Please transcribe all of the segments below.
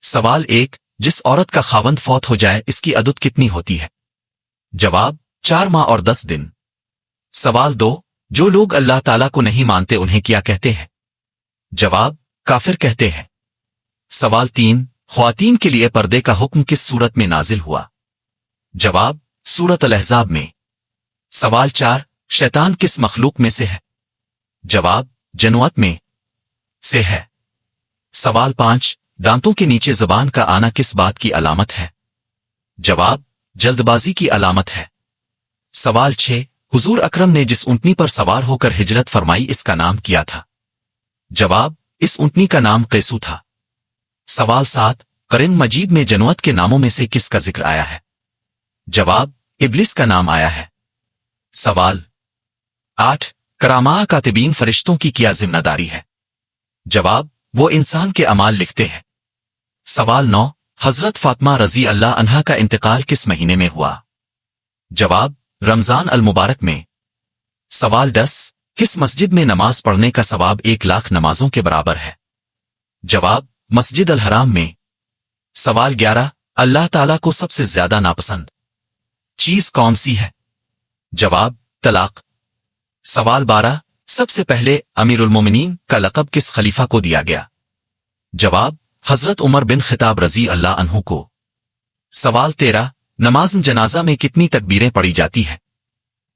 سوال 1، جس عورت کا خاوند فوت ہو جائے اس کی عدت کتنی ہوتی ہے؟ جواب 4 ماہ اور 10 دن۔ سوال 2، جو لوگ اللہ تعالیٰ کو نہیں مانتے انہیں کیا کہتے ہیں؟ جواب کافر کہتے ہیں۔ سوال 3، خواتین کے لیے پردے کا حکم کس سورت میں نازل ہوا؟ جواب سورت الاحزاب میں۔ سوال 4، شیطان کس مخلوق میں سے ہے؟ جواب جنوت میں سے ہے۔ سوال 5، دانتوں کے نیچے زبان کا آنا کس بات کی علامت ہے؟ جواب جلد بازی کی علامت ہے۔ سوال 6، حضور اکرم نے جس اونٹنی پر سوار ہو کر ہجرت فرمائی اس کا نام کیا تھا؟ جواب اس اونٹنی کا نام قیسو تھا۔ سوال 7، قرآن مجید میں جنوت کے ناموں میں سے کس کا ذکر آیا ہے؟ جواب ابلیس کا نام آیا ہے۔ سوال 8، کرامہ کاتبین فرشتوں کی کیا ذمہ داری ہے؟ جواب وہ انسان کے اعمال لکھتے ہیں۔ سوال 9، حضرت فاطمہ رضی اللہ عنہا کا انتقال کس مہینے میں ہوا؟ جواب رمضان المبارک میں۔ سوال 10، کس مسجد میں نماز پڑھنے کا ثواب 1,00,000 نمازوں کے برابر ہے؟ جواب مسجد الحرام میں۔ سوال 11، اللہ تعالیٰ کو سب سے زیادہ ناپسند چیز کون سی ہے؟ جواب طلاق۔ سوال 12، سب سے پہلے امیر المومنین کا لقب کس خلیفہ کو دیا گیا؟ جواب حضرت عمر بن خطاب رضی اللہ عنہ کو۔ سوال 13، نماز جنازہ میں کتنی تکبیریں پڑھی جاتی ہیں؟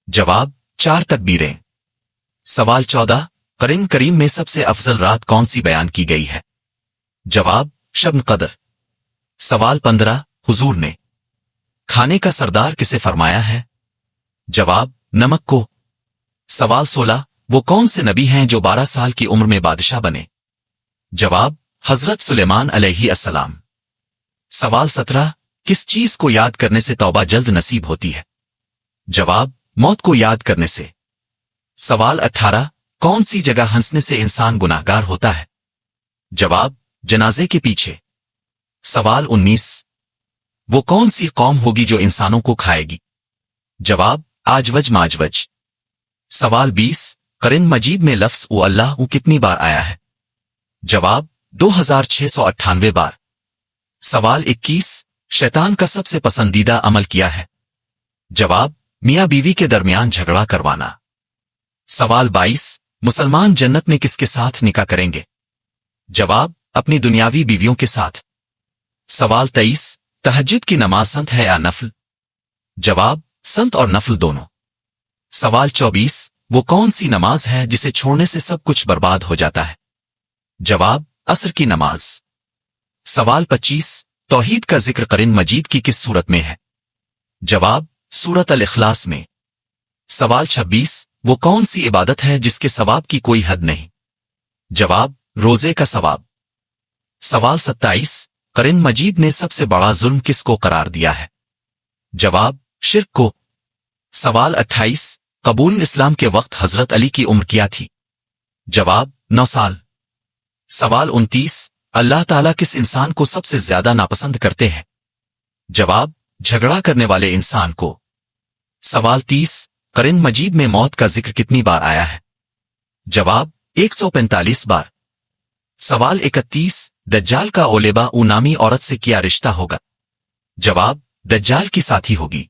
جواب 4 تکبیریں۔ سوال 14، قرآن کریم میں سب سے افضل رات کون سی بیان کی گئی ہے؟ جواب شب قدر۔ سوال 15، حضور نے کھانے کا سردار کسے فرمایا ہے؟ جواب نمک کو۔ سوال 16، وہ کون سے نبی ہیں جو 12 سال کی عمر میں بادشاہ بنے؟ جواب حضرت سلیمان علیہ السلام۔ سوال 17، کس چیز کو یاد کرنے سے توبہ جلد نصیب ہوتی ہے؟ جواب موت کو یاد کرنے سے۔ سوال 18، کون سی جگہ ہنسنے سے انسان گناہگار ہوتا ہے؟ جواب جنازے کے پیچھے۔ سوال 19، وہ کون سی قوم ہوگی جو انسانوں کو کھائے گی؟ جواب آجوج ماجوج۔ سوال 20، قرآن مجید میں لفظ او اللہ کتنی بار آیا ہے؟ جواب 2698 بار۔ سوال 21، شیطان کا سب سے پسندیدہ عمل کیا ہے؟ جواب میاں بیوی کے درمیان جھگڑا کروانا۔ سوال 22، مسلمان جنت میں کس کے ساتھ نکاح کریں گے؟ جواب اپنی دنیاوی بیویوں کے ساتھ۔ سوال 23، تہجد کی نماز سنت ہے یا نفل؟ جواب سنت اور نفل دونوں۔ سوال 24، وہ کون سی نماز ہے جسے چھوڑنے سے سب کچھ برباد ہو جاتا ہے؟ جواب عصر کی نماز۔ سوال 25، توحید کا ذکر قرآن مجید کی کس سورت میں ہے؟ جواب سورت الاخلاص میں۔ سوال 26، وہ کون سی عبادت ہے جس کے ثواب کی کوئی حد نہیں؟ جواب روزے کا ثواب۔ سوال 27، قرآن مجید نے سب سے بڑا ظلم کس کو قرار دیا ہے؟ جواب شرک کو۔ سوال 28، قبول اسلام کے وقت حضرت علی کی عمر کیا تھی؟ جواب 9 سال۔ سوال 29، اللہ تعالیٰ کس انسان کو سب سے زیادہ ناپسند کرتے ہیں؟ جواب جھگڑا کرنے والے انسان کو۔ سوال 30، قرآن مجید میں موت کا ذکر کتنی بار آیا ہے؟ جواب 145 بار۔ سوال 31، دجال کا اولیبا او نامی عورت سے کیا رشتہ ہوگا؟ جواب دجال کی ساتھی ہوگی۔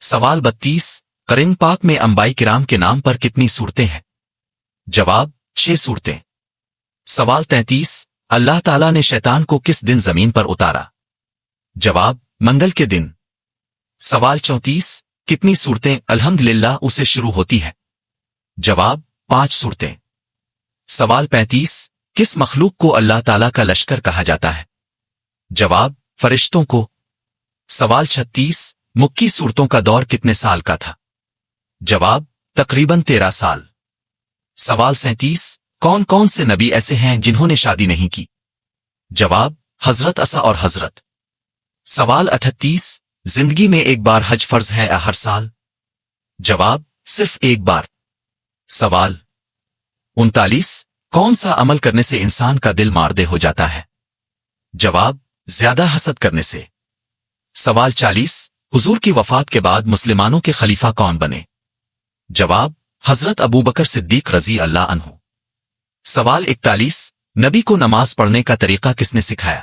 سوال 32، قرآن پاک میں انبیاء کرام کے نام پر کتنی صورتیں ہیں؟ جواب 6 صورتیں۔ سوال 33، اللہ تعالیٰ نے شیطان کو کس دن زمین پر اتارا؟ جواب منگل کے دن۔ سوال 34، کتنی صورتیں الحمدللہ اسے شروع ہوتی ہے؟ جواب 5 صورتیں۔ سوال 35، کس مخلوق کو اللہ تعالیٰ کا لشکر کہا جاتا ہے؟ جواب فرشتوں کو۔ سوال 36، مکی صورتوں کا دور کتنے سال کا تھا؟ جواب تقریباً 13 سال۔ سوال 37، کون کون سے نبی ایسے ہیں جنہوں نے شادی نہیں کی؟ جواب حضرت عیسیٰ اور حضرت۔ سوال 38، زندگی میں ایک بار حج فرض ہے یا ہر سال؟ جواب صرف ایک بار۔ سوال 39، کون سا عمل کرنے سے انسان کا دل ماردے ہو جاتا ہے؟ جواب زیادہ حسد کرنے سے۔ سوال 40، حضور کی وفات کے بعد مسلمانوں کے خلیفہ کون بنے؟ جواب حضرت ابوبکر صدیق رضی اللہ عنہ۔ سوال 41، نبی کو نماز پڑھنے کا طریقہ کس نے سکھایا؟